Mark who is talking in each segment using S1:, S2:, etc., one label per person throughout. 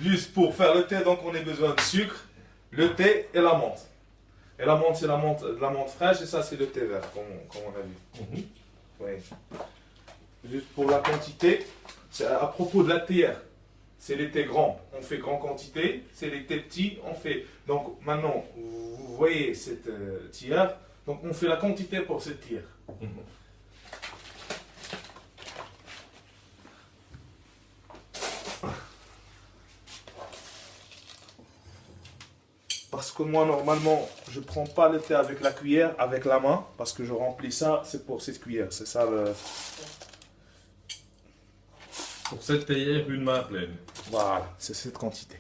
S1: Juste pour faire le thé, donc on a besoin de sucre, le thé et la menthe. Et la menthe, c'est la menthe fraîche et ça, c'est le thé vert, comme on a vu. Oui. Juste pour la quantité, c'est à propos de la théière. C'est les thés grands, on fait grande quantité. C'est les thés petits, on fait. Donc maintenant, vous voyez cette théière. Donc on fait la quantité pour cette théière. Parce que moi, normalement, je ne prends pas le thé avec la cuillère, avec la main, parce que je remplis ça, c'est pour cette cuillère. C'est ça le.
S2: Pour cette théière, une main pleine.
S1: Voilà, c'est cette quantité.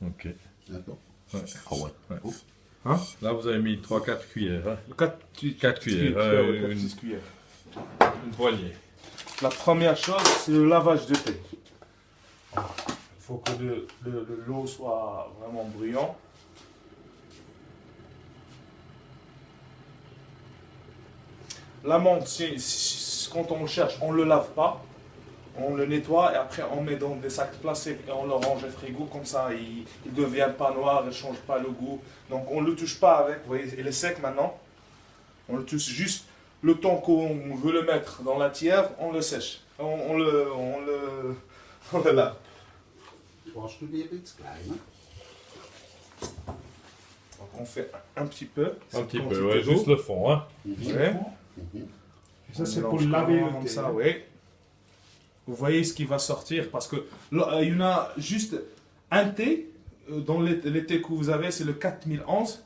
S2: Ok.
S3: D'accord.
S2: Ouais.
S3: Ah ouais.
S2: Ouais.
S3: Ouf.
S1: Hein?
S2: Là, vous avez mis 3-4 cuillères. Hein?
S1: 4
S2: 4 cuillères.
S1: cuillères.
S2: Une poignée.
S1: La première chose, c'est le lavage de thé. Il faut que l'eau soit vraiment bruyante. La menthe, quand on le cherche, on ne le lave pas. On le nettoie et après on met dans des sacs placés et on le range au frigo. Comme ça, il ne devient pas noir, il ne change pas le goût. Donc on ne le touche pas avec. Vous voyez, il est sec maintenant. On le touche juste le temps qu'on veut le mettre dans la tière, on le sèche. On le lave.
S3: Brauchst du die ein bisschen klein, ne?
S1: Donc on fait un petit peu.
S2: Un
S1: cette
S2: petit
S1: quantité
S2: peu, ouais,
S1: d'eau.
S2: juste le fond. Hein?
S1: Ouais.
S4: Ça, c'est
S1: On
S4: pour
S1: mélange
S4: laver le
S1: comme
S4: thé.
S1: ça, oui. Vous voyez ce qui va sortir parce que là, il y en a juste un thé dans les thés que vous avez, c'est le 4011.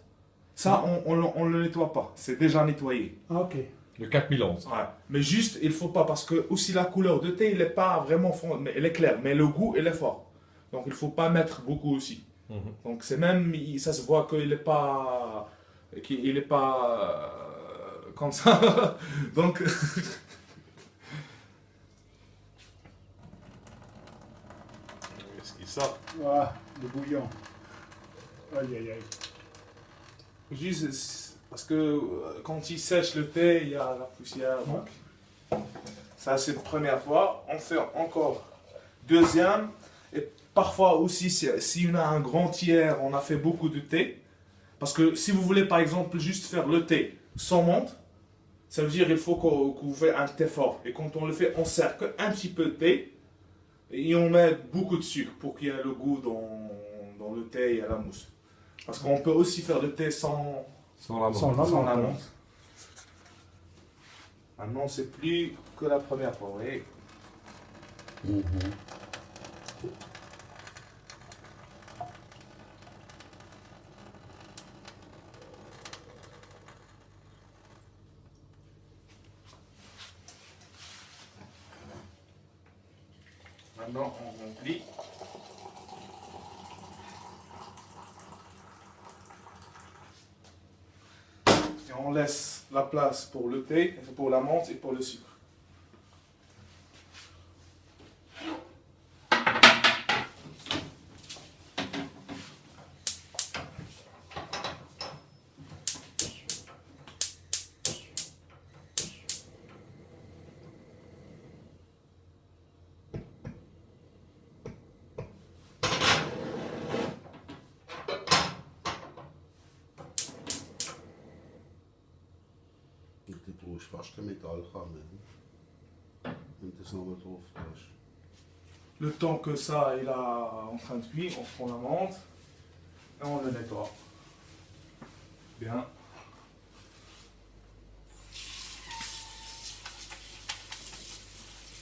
S1: Ça, on le nettoie pas. C'est déjà nettoyé.
S4: Ah, ok.
S2: Le 4011.
S1: Ouais. Mais juste, il faut pas parce que aussi la couleur de thé, il n'est pas vraiment fond, mais elle est claire, mais le goût, il est fort. Donc il faut pas mettre beaucoup aussi. Donc c'est même, ça se voit qu'il n'est pas, comme ça. Donc ce qui sort.
S4: Ah, le bouillon. Aïe, aïe, aïe.
S1: Juste parce que quand il sèche le thé, il y a la poussière. Donc. Ça c'est la première fois. On fait encore deuxième. Et parfois aussi, si on a un grand tiers, on a fait beaucoup de thé. Parce que si vous voulez par exemple juste faire le thé sans menthe, ça veut dire qu'il faut que vous fassiez un thé fort. Et quand on le fait, on sert qu'un petit peu de thé. Et on met beaucoup de sucre pour qu'il y ait le goût dans le thé et à la mousse. Parce qu'on peut aussi faire le thé sans
S2: Sans la
S4: Sans
S2: menthe.
S4: la-
S1: la menthe. Maintenant, c'est plus que la première fois, vous voyez. Maintenant, on remplit. Et on laisse la place pour le thé, pour la menthe et pour le sucre.
S3: Und du brauchst fast keine Metallkanne. Wenn du das nochmal drauf tust.
S1: Le temps que ça il est en train de cuire, on prend la menthe et on le nettoie. Bien.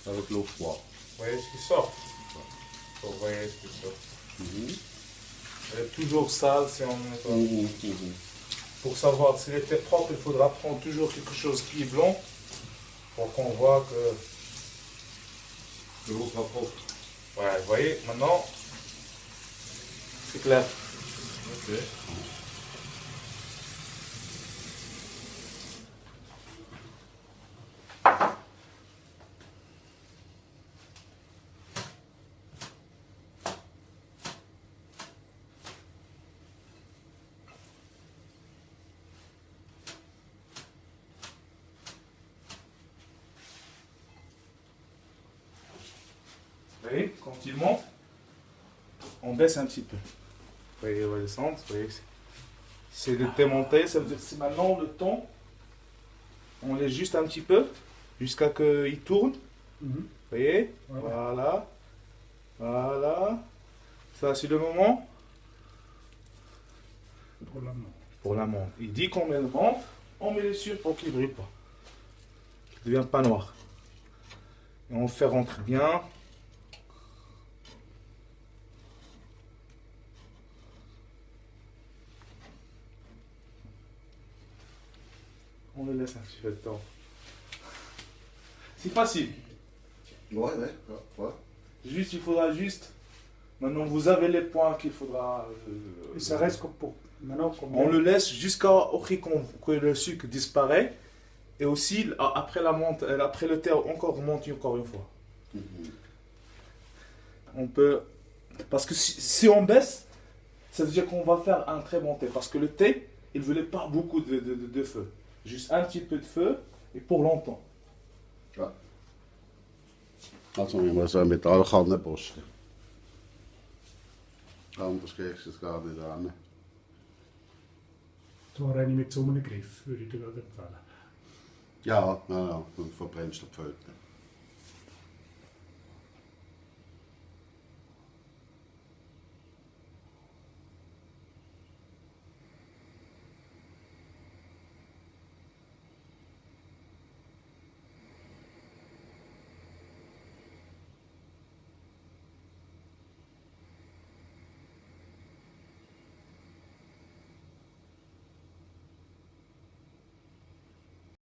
S3: Avec l'eau froide.
S1: Vous voyez ce qui sort. Vous voyez ce qui sort. Elle est toujours sale si on nettoie. Pour savoir si elle était propre, il faudra prendre toujours quelque chose qui est blanc pour qu'on voit que.
S2: De l'eau sera propre.
S1: Ouais, vous voyez, maintenant, c'est clair.
S2: Ok.
S1: Vous voyez, quand il monte, on baisse un petit peu. Vous voyez, on va descendre. Vous voyez, c'est de démonter. Ça veut dire que c'est maintenant le temps. On laisse juste un petit peu jusqu'à ce qu'il tourne.
S4: Mhm.
S1: Vous voyez?
S4: Voilà.
S1: Voilà. Voilà. Ça, c'est le moment
S4: Pour la main.
S1: pour la menthe. Il dit qu'on met le menthe, on met les sucres pour qu'il ne brûle pas. Il ne devient pas noir. Et on le fait rentrer bien. On le laisse un petit peu de temps. C'est facile.
S3: Ouais.
S1: Juste, il faudra juste. Maintenant, vous avez les points qu'il faudra.
S4: Et ça reste comme pour. Maintenant, comme
S1: On le laisse jusqu'à que le sucre disparaît. Et aussi, après la menthe, après le thé, encore remonte encore une fois. On peut. Parce que si on baisse, ça veut dire qu'on va faire un très bon thé. Parce que le thé, il ne voulait pas beaucoup de feu. Juste un petit peu de feu et pour longtemps.
S3: Also, ich muss auch mit allen Kannen posten. Anders kriegst du es gar nicht an.
S4: zwar eine mit so einem Griff, würde ich dir gerade empfehlen.
S3: Ja, dann verbrennst du die Pfoten.